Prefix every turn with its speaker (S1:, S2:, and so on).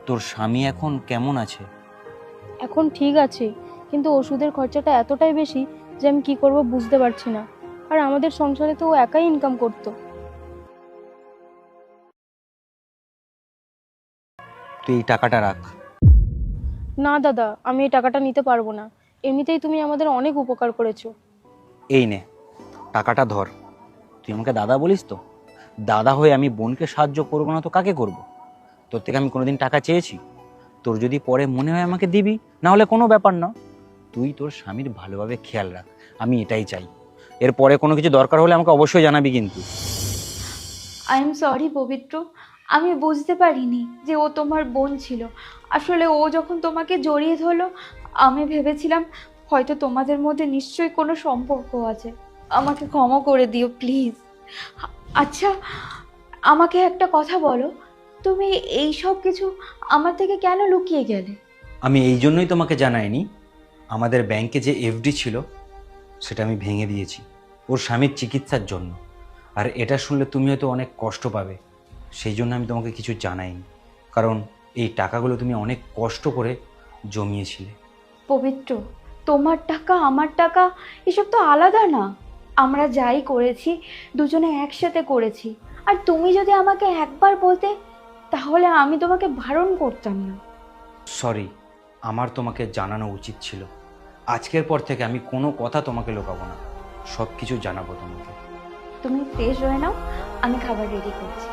S1: তোর স্বামী এখন কেমন আছে?
S2: এখন ঠিক আছে, কিন্তু ওষুধের খরচাটা এতটাই বেশি যে আমি কি করব বুঝতে পারছি না। আর আমাদের সংসারে তো ও একাই ইনকাম করতো।
S1: তুই এই টাকাটা রাখ।
S2: না দাদা, আমি এই টাকাটা নিতে পারবো না। এমনিতেই তুমি আমাদের অনেক উপকার করেছো।
S1: এই নে, টাকাটা ধর। তুই আমাকে দাদা বলিস তো? দাদা হয়ে আমি বোনকে সাহায্য করবো না তো কাকে করব? তোর থেকে আমি কোনোদিন টাকা চেয়েছি? তোর যদি পরে মনে হয় আমাকে দিবি, না হলে কোনো ব্যাপার না। তুই তোর স্বামীর ভালোভাবে খেয়াল রাখ, আমি এটাই চাই। এরপরে কোনো কিছু দরকার হলে আমাকে অবশ্যই জানাবি কিন্তু।
S3: আই এম সরি পবিত্র, আমি বুঝতে পারিনি যে ও তোমার বোন ছিল। আসলে ও যখন তোমাকে জড়িয়ে ধরলো, আমি ভেবেছিলাম হয়তো তোমাদের মধ্যে নিশ্চয়ই কোনো সম্পর্ক আছে। আমাকে ক্ষমা করে দিও প্লিজ। আচ্ছা, আমাকে একটা কথা বলো, তুমি এই সব কিছু আমার থেকে কেন লুকিয়ে গেলে?
S1: আমি এই জন্যই তোমাকে জানাইনি। আমাদের ব্যাংকে যে এফডি ছিল সেটা আমি ভেঙে দিয়েছি ওর স্বামীর চিকিৎসার জন্য। আর এটা শুনলে তুমি হয়তো অনেক কষ্ট পাবে, সেই জন্য আমি তোমাকে কিছু জানাইনি। কারণ এই টাকাগুলো তুমি অনেক কষ্ট করে জমিয়েছিলে।
S3: পবিত্র, তোমার টাকা আমার টাকা এসব তো আলাদা না। আমরা যাই করেছি দুজনে একসাথে করেছি। আর তুমি যদি আমাকে একবার বলতে, তাহলে আমি তোমাকে বারণ করতাম না।
S1: সরি, আমার তোমাকে জানানো উচিত ছিল। আজকের পর থেকে আমি কোনো কথা তোমাকে লুকাবো না, সব কিছু জানাবো তোমাকে।
S3: তুমি ফ্রেশ হয়ে নাও, আমি খাবার রেডি করছি।